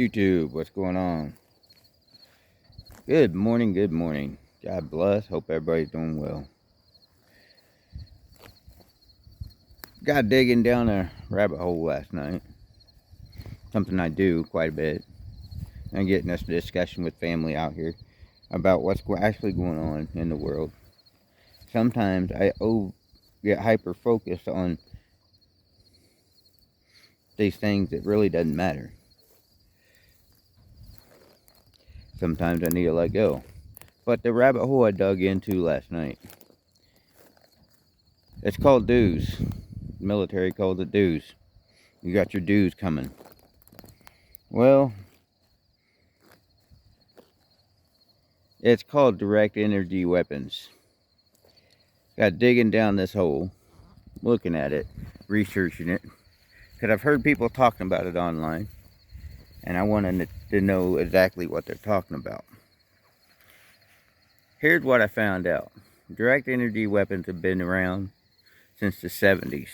YouTube, what's going on? Good morning, good morning. God bless. Hope everybody's doing well. Got digging down a rabbit hole last night. Something I do quite a bit. And getting this discussion with family out here about what's actually going on in the world. Sometimes I get hyper focused on these things that really doesn't matter. Sometimes I need to let go. But the rabbit hole I dug into last night, it's called dues. The military calls it dues. You got your dues coming. Well, it's called direct energy weapons. Got digging down this hole, looking at it, researching it, because I've heard people talking about it online, and I wanted to know exactly what they're talking about. Here's what I found out. Direct energy weapons have been around since the 70s.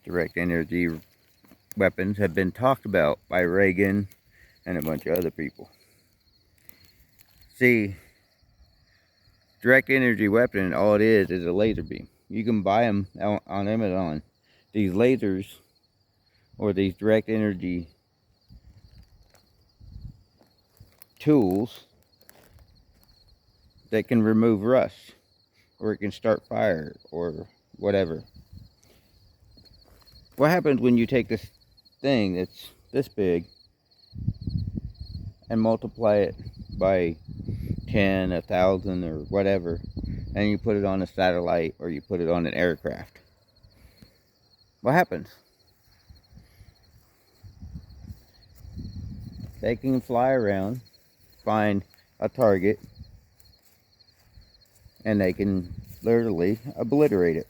Direct energy weapons have been talked about by Reagan and a bunch of other people. See, direct energy weapon, all it is a laser beam. You can buy them on Amazon. These lasers, or these direct energy tools that can remove rust, or it can start fire, or whatever. What happens when you take this thing that's this big and multiply it by 10, 1,000, or whatever, and you put it on a satellite or you put it on an aircraft? What happens? They can fly around, find a target, and they can literally obliterate it.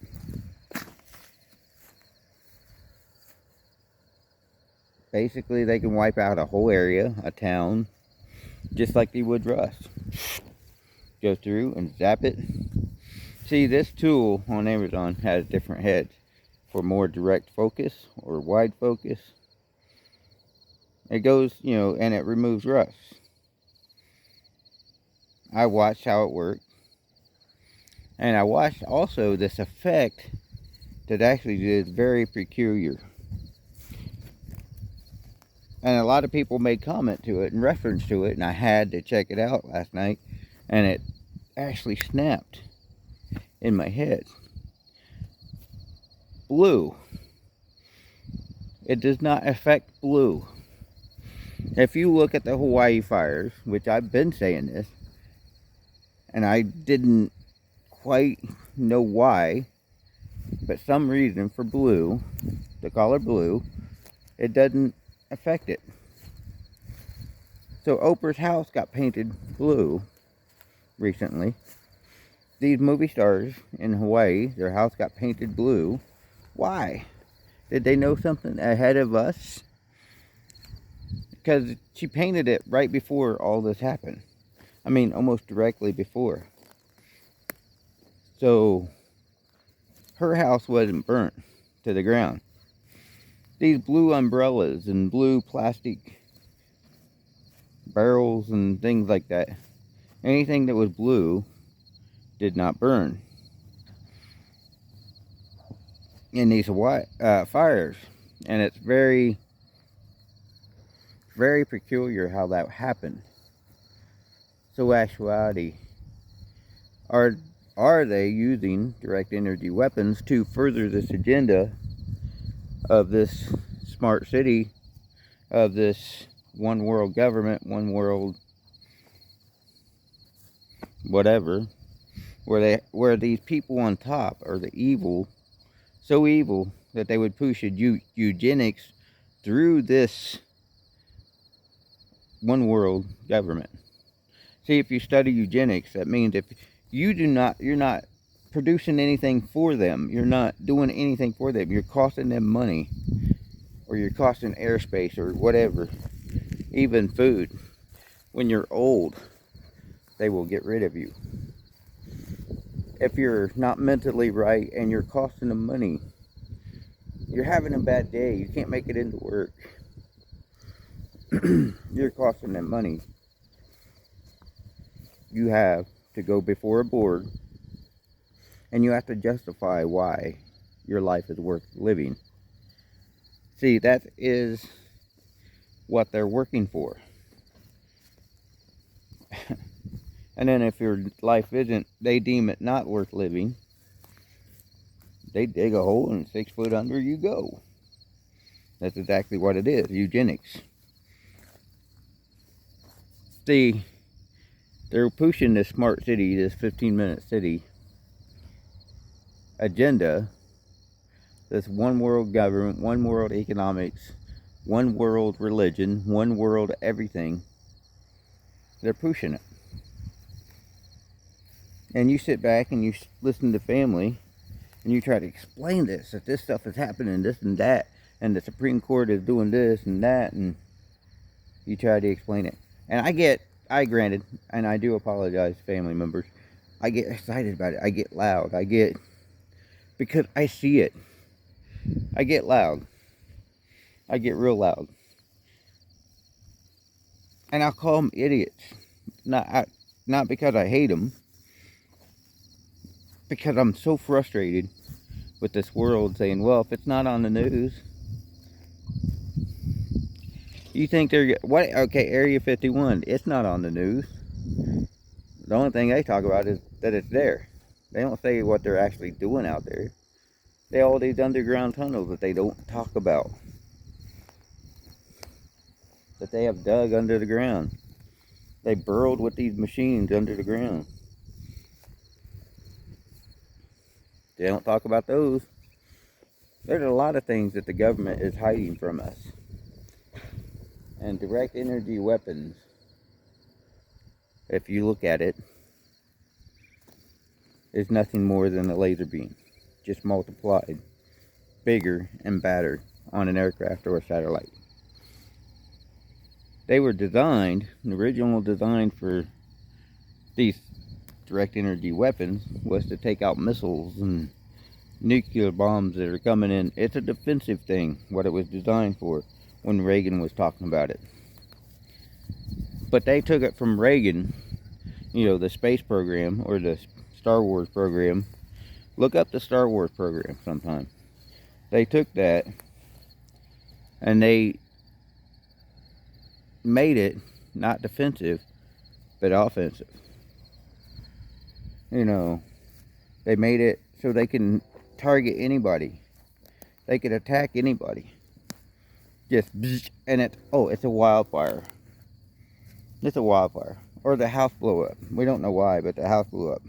Basically, they can wipe out a whole area, a town, just like they would rust. Go through and zap it. See, this tool on Amazon has different heads for more direct focus or wide focus. It goes, and it removes rust. I watched how it worked. And I watched also this effect that actually is very peculiar. And a lot of people made comment to it and reference to it, and I had to check it out last night, and it actually snapped in my head. Blue. It does not affect blue. If you look at the Hawaii fires, which I've been saying this, and I didn't quite know why, but some reason for blue, the color blue, it doesn't affect it. So Oprah's house got painted blue recently. These movie stars in Hawaii, their house got painted blue. Why? Did they know something ahead of us? Because she painted it right before all this happened. I mean, almost directly before. So her house wasn't burnt to the ground. These blue umbrellas and blue plastic barrels and things like that, anything that was blue did not burn in these fires. And it's very, very peculiar how that happened. So actuality, are they using direct energy weapons to further this agenda of this smart city, of this one world government, one world whatever, where these people on top are the evil, so evil that they would push eugenics through this one world government. See, if you study eugenics, that means if you're not producing anything for them, you're not doing anything for them, you're costing them money, or you're costing airspace, or whatever, even food. When you're old, they will get rid of you. If you're not mentally right and you're costing them money, you're having a bad day, you can't make it into work. you're costing them money. You have to go before a board, and you have to justify why your life is worth living. See, that is what they're working for. And then if your life isn't, they deem it not worth living, they dig a hole and 6 foot under you go. That's exactly what it is, eugenics. See, they're pushing this smart city, this 15-minute city agenda, this one world government, one world economics, one world religion, one world everything. They're pushing it. And you sit back and you listen to family and you try to explain this, that this stuff is happening, this and that, and the Supreme Court is doing this and that, and you try to explain it. And granted, and I do apologize, family members, I get excited about it, I get loud, because I see it. I get loud. I get real loud. And I'll call them idiots. Not because I hate them, because I'm so frustrated with this world saying, well, if it's not on the news, you think they're, what? Okay, Area 51, it's not on the news. The only thing they talk about is that it's there. They don't say what they're actually doing out there. They all these underground tunnels that they don't talk about, that they have dug under the ground. They burrowed with these machines under the ground. They don't talk about those. There's a lot of things that the government is hiding from us. And direct energy weapons, if you look at it, is nothing more than a laser beam, just multiplied, bigger and badder on an aircraft or a satellite. They were designed, the original design for these direct energy weapons was to take out missiles and nuclear bombs that are coming in. It's a defensive thing, what it was designed for when Reagan was talking about it. But they took it from Reagan, the space program or the Star Wars program. Look up the Star Wars program sometime. They took that and they made it not defensive but offensive. They made it so they can target anybody. They could attack anybody. Just, and it's a wildfire. It's a wildfire. Or the house blew up. We don't know why, but the house blew up.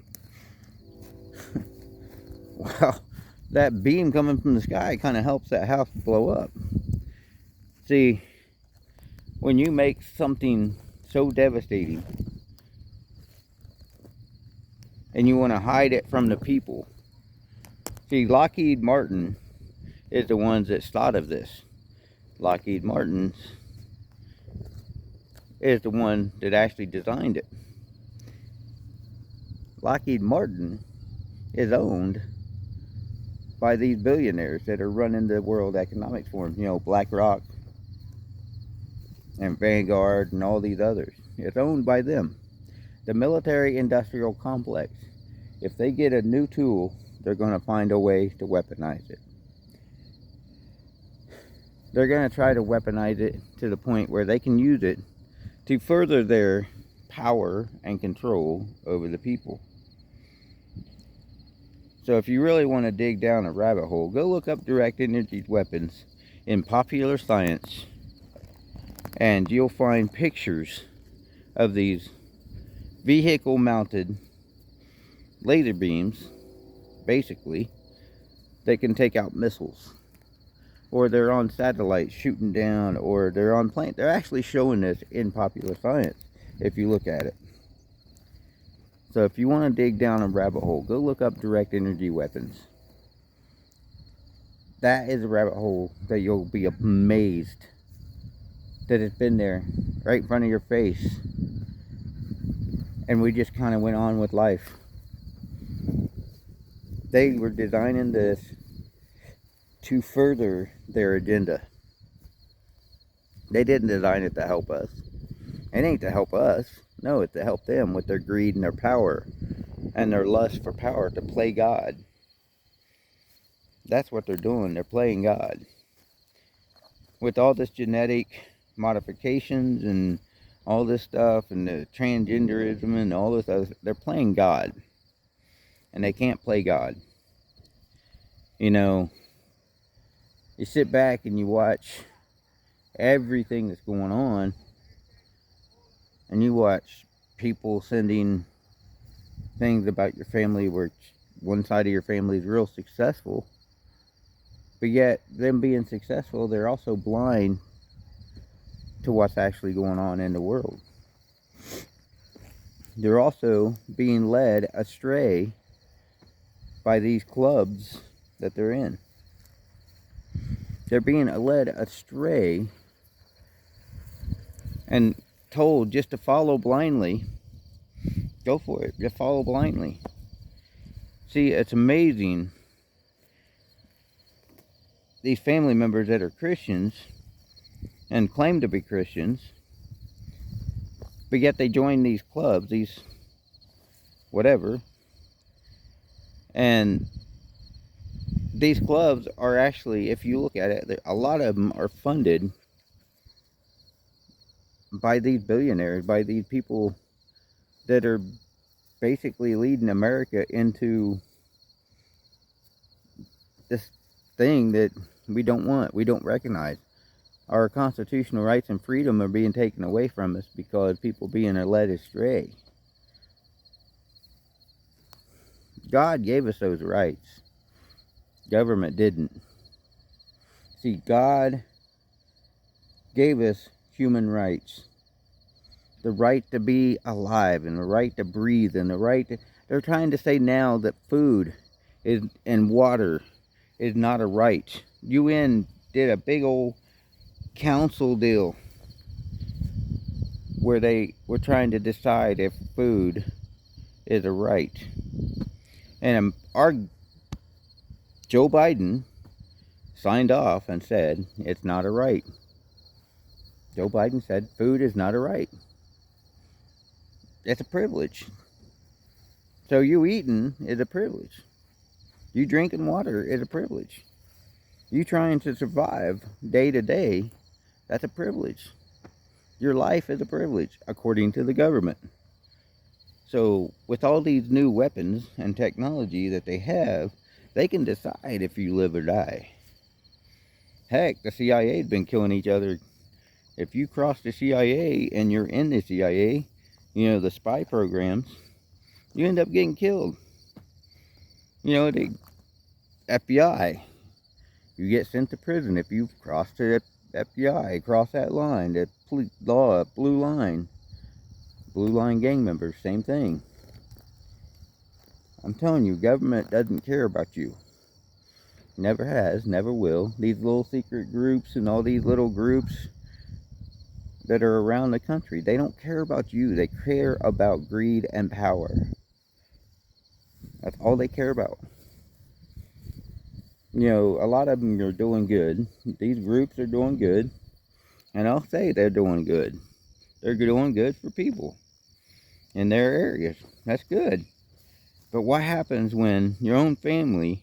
Well, that beam coming from the sky kind of helps that house blow up. See, when you make something so devastating and you want to hide it from the people. See, Lockheed Martin is the ones that thought of this. Lockheed Martin is the one that actually designed it. Lockheed Martin is owned by these billionaires that are running the World Economic Forum. BlackRock and Vanguard and all these others. It's owned by them. The military-industrial complex, if they get a new tool, they're going to find a way to weaponize it. They're going to try to weaponize it to the point where they can use it to further their power and control over the people. So if you really want to dig down a rabbit hole, go look up direct energy weapons in popular science, and you'll find pictures of these vehicle mounted laser beams, basically, that can take out missiles. Or they're on satellites shooting down, or they're on planes. They're actually showing this in popular science if you look at it. So if you want to dig down a rabbit hole, go look up direct energy weapons. That is a rabbit hole that you'll be amazed that it's been there right in front of your face. And we just kind of went on with life. They were designing this to further their agenda. They didn't design it to help us. It ain't to help us. No, it's to help them with their greed and their power and their lust for power to play God. That's what they're doing. They're playing God. With all this genetic modifications and all this stuff and the transgenderism and all this other, they're playing God. And they can't play God. You know, you sit back and you watch everything that's going on, and you watch people sending things about your family where one side of your family is real successful, but yet them being successful, they're also blind to what's actually going on in the world. They're also being led astray by these clubs that they're in. They're being led astray and told just to follow blindly. Go for it. Just follow blindly. See, it's amazing. These family members that are Christians and claim to be Christians, but yet they join these clubs, these whatever, and these clubs are actually, if you look at it, a lot of them are funded by these billionaires, by these people that are basically leading America into this thing that we don't want, we don't recognize. Our constitutional rights and freedom are being taken away from us because people being led astray. God gave us those rights. Government didn't. See, God gave us human rights. The right to be alive and the right to breathe and the right to... They're trying to say now that food is and water is not a right. UN did a big old council deal where they were trying to decide if food is a right. And our Joe Biden signed off and said it's not a right. Joe Biden said food is not a right. It's a privilege. So you eating is a privilege. You drinking water is a privilege. You trying to survive day to day, that's a privilege. Your life is a privilege, according to the government. So with all these new weapons and technology that they have, they can decide if you live or die. Heck, the CIA has been killing each other. If you cross the CIA and you're in the CIA, you know, the spy programs, you end up getting killed. You know, the FBI, you get sent to prison if you cross the FBI, cross that line, that blue line gang members, same thing. I'm telling you, government doesn't care about you. Never has, never will. These little secret groups and all these little groups that are around the country, they don't care about you. They care about greed and power. That's all they care about. You know, a lot of them are doing good. These groups are doing good. And I'll say they're doing good. They're doing good for people in their areas. That's good. But what happens when your own family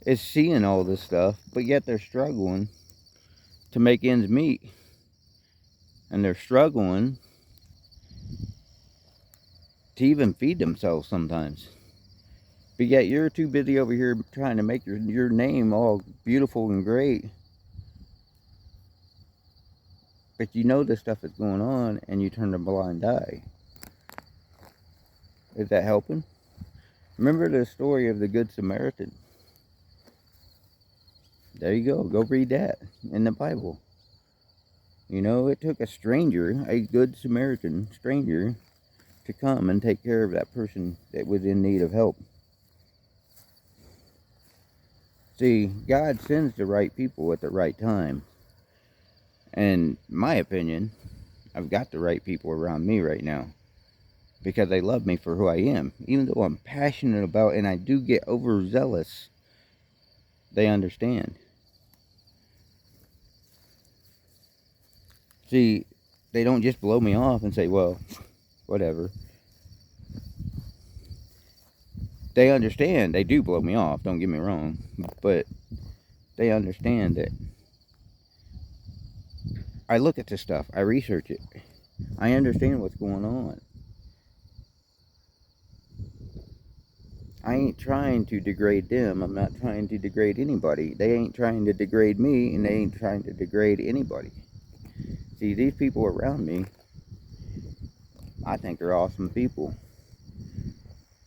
is seeing all this stuff, but yet they're struggling to make ends meet? And they're struggling to even feed themselves sometimes. But yet you're too busy over here trying to make your name all beautiful and great. But you know this stuff is going on and you turn a blind eye. Is that helping? Remember the story of the Good Samaritan? There you go. Go read that in the Bible. You know, it took a stranger, a Good Samaritan stranger, to come and take care of that person that was in need of help. See, God sends the right people at the right time. And in my opinion, I've got the right people around me right now. Because they love me for who I am. Even though I'm passionate about and I do get overzealous, they understand. See, they don't just blow me off and say, well, whatever. They understand. They do blow me off, don't get me wrong. But they understand that I look at this stuff. I research it. I understand what's going on. I ain't trying to degrade them. I'm not trying to degrade anybody. They ain't trying to degrade me, and they ain't trying to degrade anybody. See, these people around me, I think they're awesome people.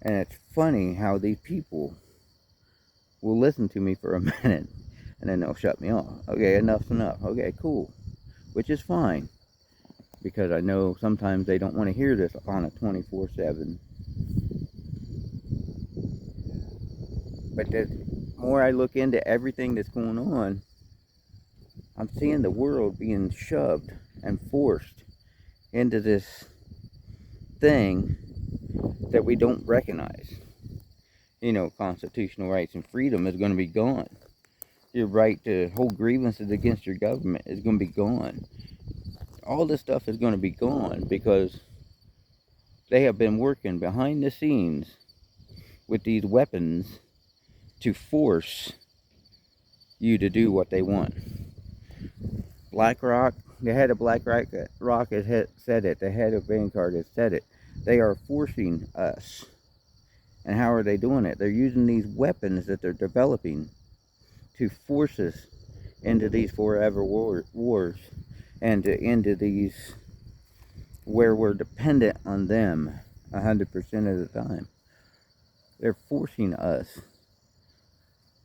And it's funny how these people will listen to me for a minute, and then they'll shut me off. Okay, enough's enough. Okay, cool. Which is fine. Because I know sometimes they don't want to hear this on a 24/7. But the more I look into everything that's going on, I'm seeing the world being shoved and forced into this thing that we don't recognize. You know, constitutional rights and freedom is going to be gone. Your right to hold grievances against your government is going to be gone. All this stuff is going to be gone because they have been working behind the scenes with these weapons to force you to do what they want. BlackRock, the head of BlackRock has said it. The head of Vanguard has said it. They are forcing us. And how are they doing it? They're using these weapons that they're developing to force us into these forever wars and into these where we're dependent on them 100% of the time. They're forcing us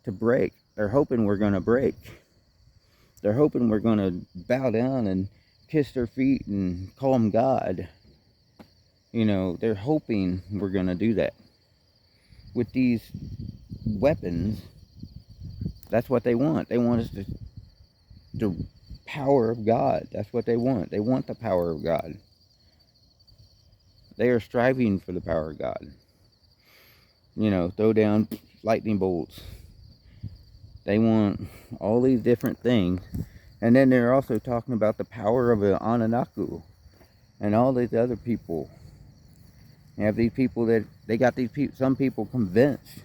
to break. They're hoping we're going to break. They're hoping we're going to bow down and kiss their feet and call them God. You know, they're hoping we're going to do that. With these weapons, that's what they want. They want us to the power of God. That's what they want. They want the power of God. They are striving for the power of God. You know, throw down lightning bolts. They want all these different things. And then they're also talking about the power of an Ananaku and all these other people. You have these people that, they got these people, some people convinced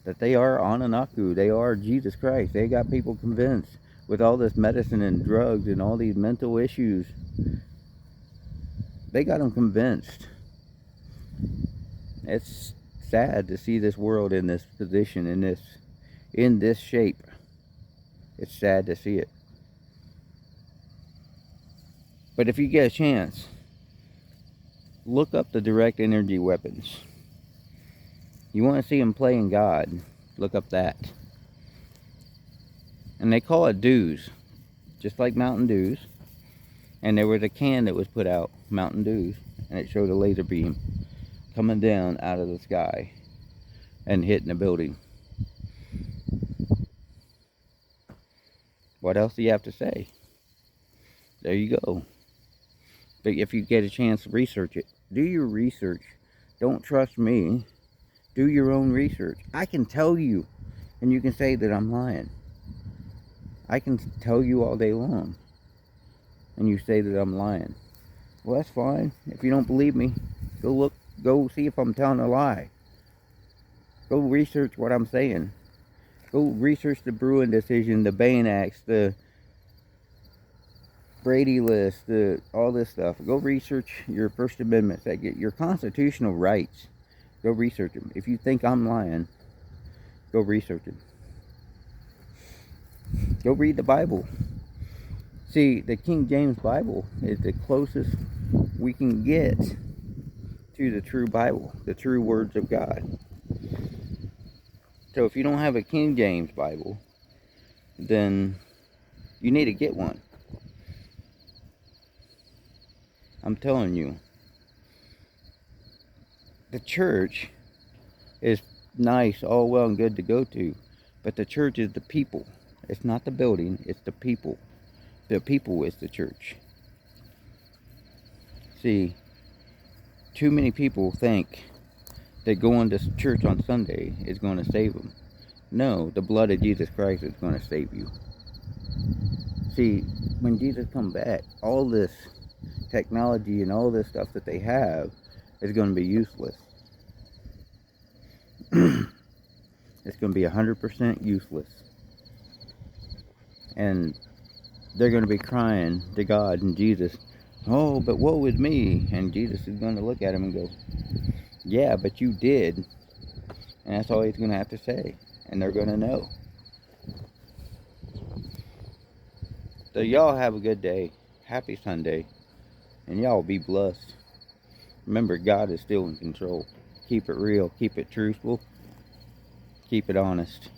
that they are Ananaku. They are Jesus Christ. They got people convinced with all this medicine and drugs and all these mental issues. They got them convinced. It's sad to see this world in this position, in this shape. It's sad to see it. But if you get a chance, look up the direct energy weapons. You want to see them playing God, look up that. And they call it Dews, just like Mountain Dews. And there was a can that was put out, Mountain Dews, and it showed a laser beam coming down out of the sky and hitting a building. What else do you have to say? There you go. But if you get a chance, research it. Do your research. Don't trust me. Do your own research. I can tell you, and you can say that I'm lying. I can tell you all day long, and you say that I'm lying. Well, that's fine. If you don't believe me, go see if I'm telling a lie. Go research what I'm saying. Go research the Bruin decision, the Bain Acts, the Brady List, all this stuff. Go research your First Amendment, your constitutional rights. Go research them. If you think I'm lying, go research them. Go read the Bible. See, the King James Bible is the closest we can get to the true Bible, the true words of God. So if you don't have a King James Bible, then you need to get one. I'm telling you. The church is nice, all well and good to go to, but the church is the people. It's not the building, it's the people. The people is the church. See, too many people think that going to church on Sunday is going to save them. No, the blood of Jesus Christ is going to save you. See, when Jesus come back, all this technology and all this stuff that they have is going to be useless. It's going to be 100% useless. And they're going to be crying to God and Jesus, oh, but woe is me. And Jesus is going to look at them and go, yeah, but you did. And that's all he's going to have to say. And they're going to know. So y'all have a good day. Happy Sunday. And y'all be blessed. Remember, God is still in control. Keep it real. Keep it truthful. Keep it honest.